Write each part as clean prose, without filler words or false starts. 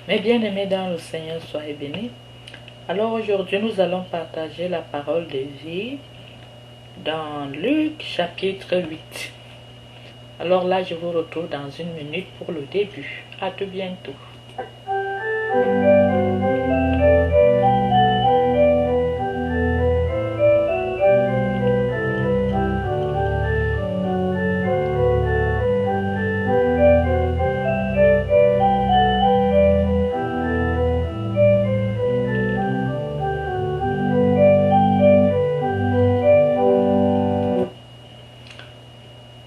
Mes bien-aimés dans le Seigneur, soyez bénis. Alors aujourd'hui, nous allons partager la parole de vie dans Luc chapitre 8. Alors là, je vous retrouve dans une minute pour le début. À tout bientôt.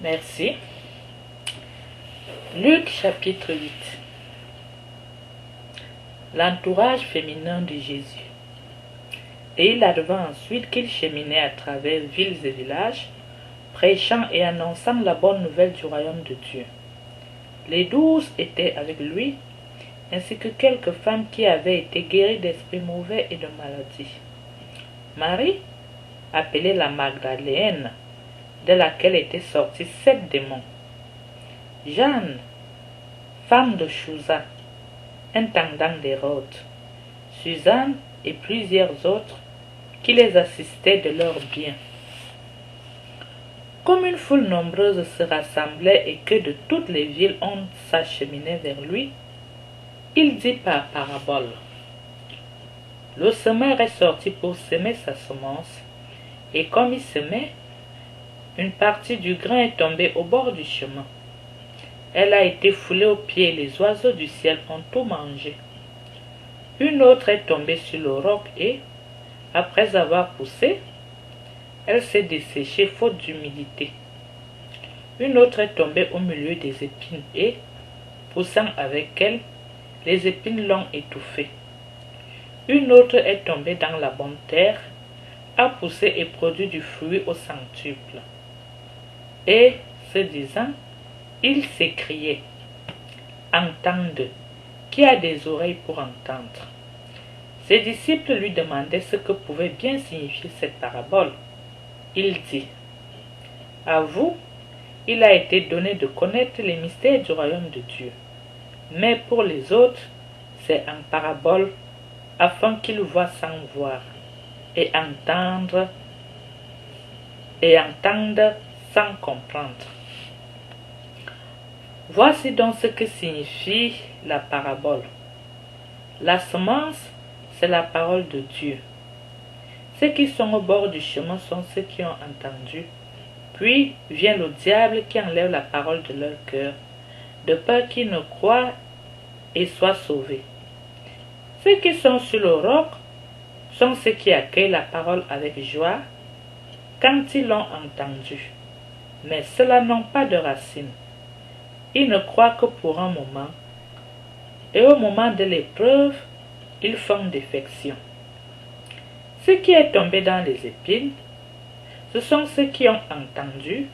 Merci. Luc chapitre 8. L'entourage féminin de Jésus. Et il arriva ensuite qu'il cheminait à travers villes et villages, prêchant et annonçant la bonne nouvelle du royaume de Dieu. Les 12 étaient avec lui, ainsi que quelques femmes qui avaient été guéries d'esprits mauvais et de maladies. Marie, appelée la Magdalène, de laquelle étaient sortis 7 démons. Jeanne, femme de Chouza, intendant d'Hérode. Suzanne et plusieurs autres qui les assistaient de leurs biens. Comme une foule nombreuse se rassemblait et que de toutes les villes on s'acheminait vers lui, il dit par parabole. Le semeur est sorti pour semer sa semence, et comme il semait, une partie du grain est tombée au bord du chemin. Elle a été foulée aux pieds et les oiseaux du ciel ont tout mangé. Une autre est tombée sur le roc et, après avoir poussé, elle s'est desséchée faute d'humidité. Une autre est tombée au milieu des épines et, poussant avec elle, les épines l'ont étouffée. Une autre est tombée dans la bonne terre, a poussé et produit du fruit au centuple. Et, se disant, il s'écriait, « Entende, qui a des oreilles pour entendre ?» Ses disciples lui demandaient ce que pouvait bien signifier cette parabole. Il dit, « À vous, il a été donné de connaître les mystères du royaume de Dieu. Mais pour les autres, c'est en parabole, afin qu'ils voient sans voir, et entendent sans comprendre. » Voici donc ce que signifie la parabole. La semence, c'est la parole de Dieu. Ceux qui sont au bord du chemin sont ceux qui ont entendu. Puis vient le diable qui enlève la parole de leur cœur, de peur qu'ils ne croient et soient sauvés. Ceux qui sont sur le roc sont ceux qui accueillent la parole avec joie quand ils l'ont entendue. Mais ceux-là n'ont pas de racines. Ils ne croient que pour un moment, et au moment de l'épreuve, ils font défection. Ce qui est tombé dans les épines, ce sont ceux qui ont entendu,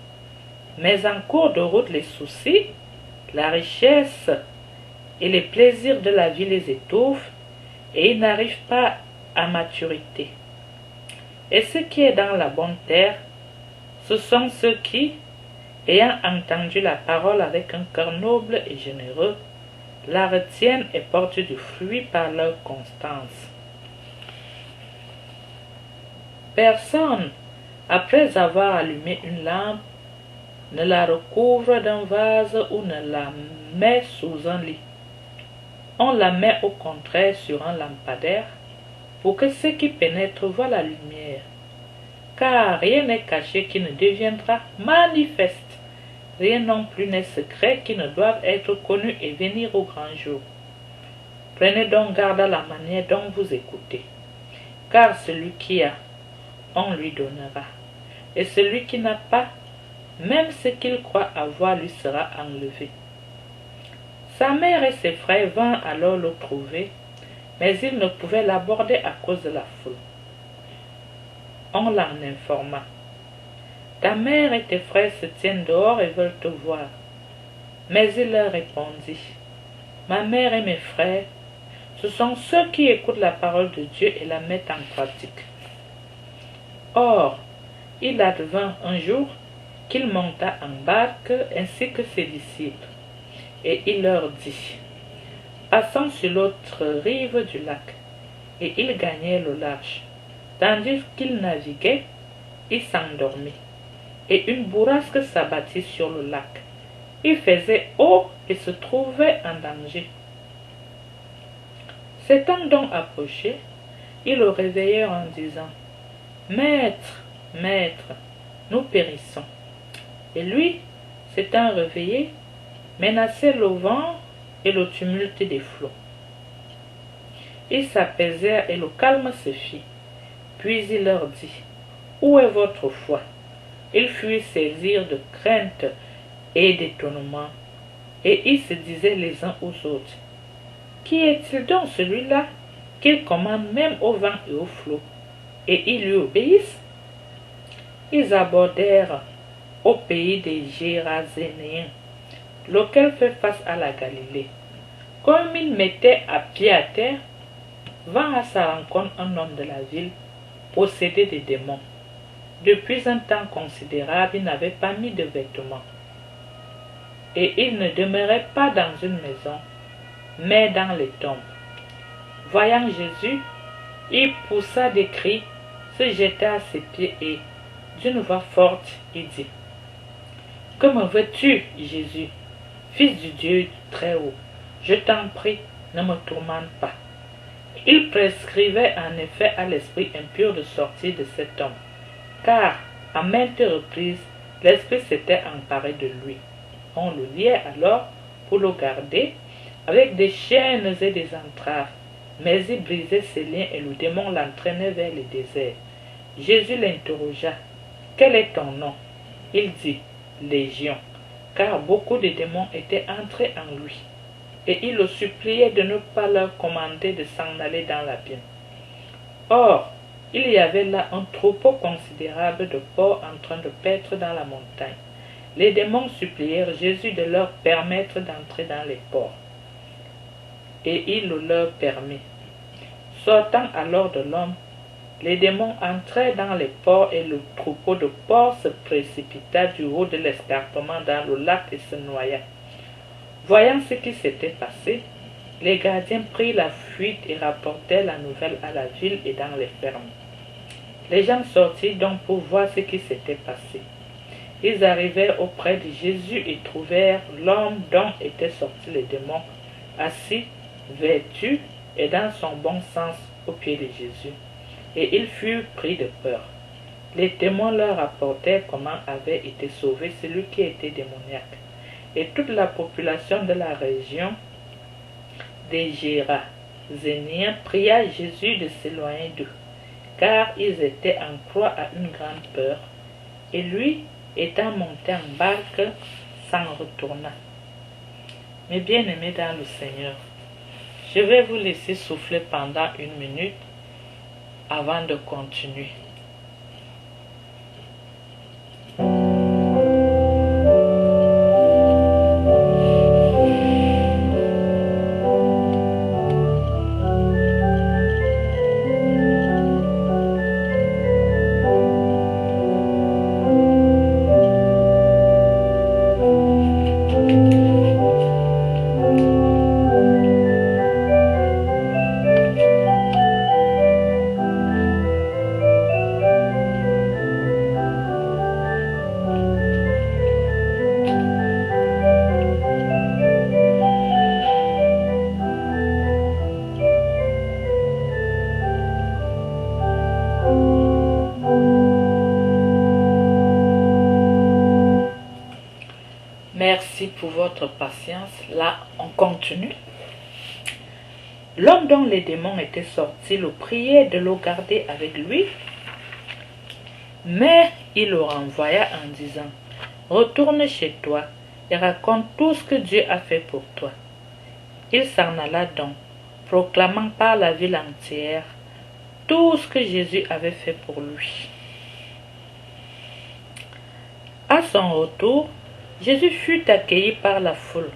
mais en cours de route les soucis, la richesse et les plaisirs de la vie les étouffent, et ils n'arrivent pas à maturité. Et ce qui est dans la bonne terre, ce sont ceux qui, ayant entendu la parole avec un cœur noble et généreux, la retiennent et portent du fruit par leur constance. Personne, après avoir allumé une lampe, ne la recouvre d'un vase ou ne la met sous un lit. On la met au contraire sur un lampadaire pour que ceux qui pénètrent voient la lumière. Car rien n'est caché qui ne deviendra manifeste. Rien non plus n'est secret qui ne doive être connu et venir au grand jour. Prenez donc garde à la manière dont vous écoutez. Car celui qui a, on lui donnera. Et celui qui n'a pas, même ce qu'il croit avoir lui sera enlevé. Sa mère et ses frères vinrent alors le trouver, mais ils ne pouvaient l'aborder à cause de la foule. On l'en informa. Ta mère et tes frères se tiennent dehors et veulent te voir. Mais il leur répondit, ma mère et mes frères, ce sont ceux qui écoutent la parole de Dieu et la mettent en pratique. Or, il advint un jour qu'il monta en barque ainsi que ses disciples, et il leur dit, passant sur l'autre rive du lac, et il gagnait le large. Tandis qu'il naviguait, il s'endormit, et une bourrasque s'abattit sur le lac. Il faisait eau et se trouvait en danger. S'étant donc approché, ils le réveillèrent en disant: Maître, Maître, nous périssons. Et lui, s'étant réveillé, menaçait le vent et le tumulte des flots. Ils s'apaisèrent et le calme se fit. Puis il leur dit: Où est votre foi? Ils furent saisis de crainte et d'étonnement, et ils se disaient les uns aux autres: Qui est-il donc celui-là qu'il commande même au vent et aux flots, et ils lui obéissent? Ils abordèrent au pays des Gérasénéens, lequel fait face à la Galilée. Comme ils mettaient à pied à terre, vint à sa rencontre un homme de la ville, possédé des démons. Depuis un temps considérable, il n'avait pas mis de vêtements, et il ne demeurait pas dans une maison, mais dans les tombes. Voyant Jésus, il poussa des cris, se jeta à ses pieds et, d'une voix forte, il dit: Que me veux-tu, Jésus, Fils du Dieu très-haut? Je t'en prie, ne me tourmente pas. Il prescrivait en effet à l'esprit impur de sortir de cet homme, car à maintes reprises l'esprit s'était emparé de lui. On le liait alors pour le garder avec des chaînes et des entraves, mais il brisait ses liens et le démon l'entraînait vers le désert. Jésus l'interrogea: Quel est ton nom? Il dit: Légion, car beaucoup de démons étaient entrés en lui. Et il le suppliait de ne pas leur commander de s'en aller dans l'abîme. Or, il y avait là un troupeau considérable de porcs en train de paître dans la montagne. Les démons supplièrent Jésus de leur permettre d'entrer dans les porcs. Et il le leur permit. Sortant alors de l'homme, les démons entrèrent dans les porcs et le troupeau de porcs se précipita du haut de l'escarpement dans le lac et se noya. Voyant ce qui s'était passé, les gardiens prirent la fuite et rapportèrent la nouvelle à la ville et dans les fermes. Les gens sortirent donc pour voir ce qui s'était passé. Ils arrivèrent auprès de Jésus et trouvèrent l'homme dont étaient sortis les démons, assis, vêtu et dans son bon sens aux pieds de Jésus. Et ils furent pris de peur. Les témoins leur rapportèrent comment avait été sauvé celui qui était démoniaque. Et toute la population de la région des Géraséniens pria Jésus de s'éloigner d'eux, car ils étaient en proie à une grande peur. Et lui, étant monté en barque, s'en retourna. Mes bien-aimés dans le Seigneur, je vais vous laisser souffler pendant 1 minute avant de continuer. Merci pour votre patience. Là, on continue. L'homme dont les démons étaient sortis le priait de le garder avec lui, mais il le renvoya en disant: Retourne chez toi et raconte tout ce que Dieu a fait pour toi. Il s'en alla donc, proclamant par la ville entière tout ce que Jésus avait fait pour lui. À son retour, Jésus fut accueilli par la foule,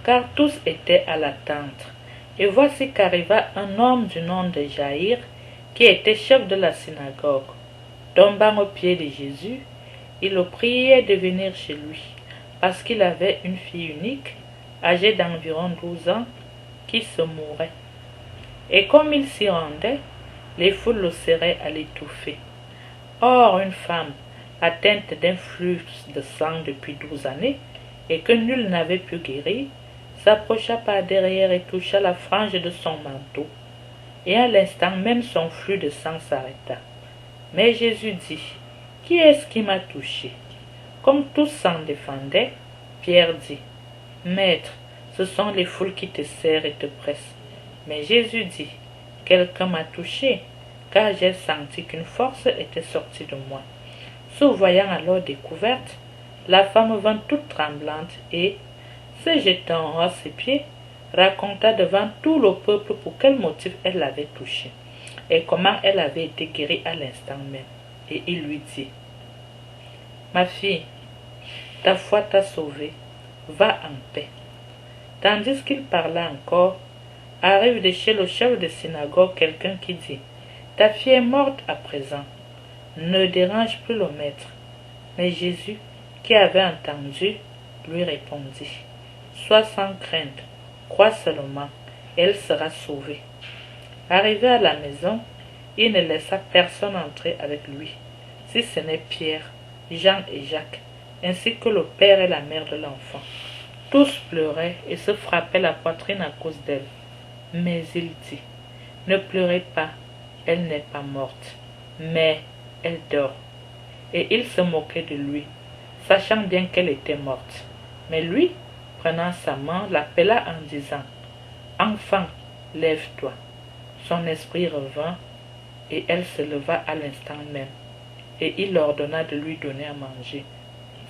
car tous étaient à l'attente. Et voici qu'arriva un homme du nom de Jaïr, qui était chef de la synagogue. Tombant aux pieds de Jésus, il le priait de venir chez lui, parce qu'il avait une fille unique, âgée d'environ 12 ans, qui se mourait. Et comme il s'y rendait, les foules le serraient à l'étouffer. Or, une femme, atteinte d'un flux de sang depuis 12 années, et que nul n'avait pu guérir, s'approcha par derrière et toucha la frange de son manteau. Et à l'instant même son flux de sang s'arrêta. Mais Jésus dit, « Qui est-ce qui m'a touché ?» Comme tous s'en défendaient, Pierre dit, « Maître, ce sont les foules qui te serrent et te pressent. » Mais Jésus dit, « Quelqu'un m'a touché, car j'ai senti qu'une force était sortie de moi. » Se voyant alors découverte, la femme vint toute tremblante et, se jetant à ses pieds, raconta devant tout le peuple pour quel motif elle l'avait touché et comment elle avait été guérie à l'instant même. Et il lui dit, « Ma fille, ta foi t'a sauvée, va en paix. » Tandis qu'il parlait encore, arrive de chez le chef de synagogue quelqu'un qui dit, « Ta fille est morte à présent, ne dérange plus le maître. » Mais Jésus, qui avait entendu, lui répondit, « Sois sans crainte, crois seulement, elle sera sauvée. » Arrivé à la maison, il ne laissa personne entrer avec lui, si ce n'est Pierre, Jean et Jacques, ainsi que le père et la mère de l'enfant. Tous pleuraient et se frappaient la poitrine à cause d'elle. Mais il dit, « Ne pleurez pas, elle n'est pas morte, mais elle dort. » Et il se moquait de lui, sachant bien qu'elle était morte. Mais lui, prenant sa main, l'appela en disant, « Enfant, lève-toi. » Son esprit revint, et elle se leva à l'instant même, et il ordonna de lui donner à manger.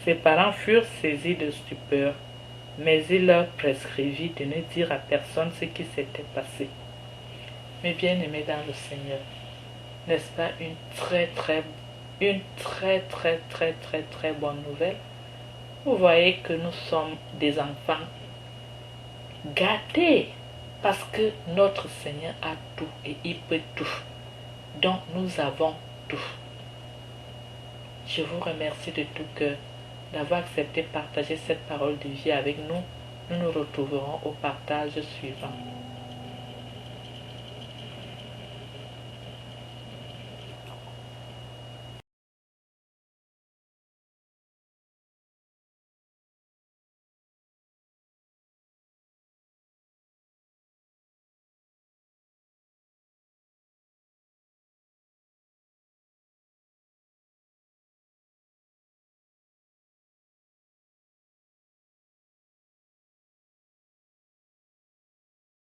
Ses parents furent saisis de stupeur, mais il leur prescrivit de ne dire à personne ce qui s'était passé. Mes bien-aimés dans le Seigneur, n'est-ce pas une très bonne nouvelle? Vous voyez que nous sommes des enfants gâtés parce que notre Seigneur a tout et il peut tout. Donc nous avons tout. Je vous remercie de tout cœur d'avoir accepté de partager cette parole de vie avec nous. Nous nous retrouverons au partage suivant.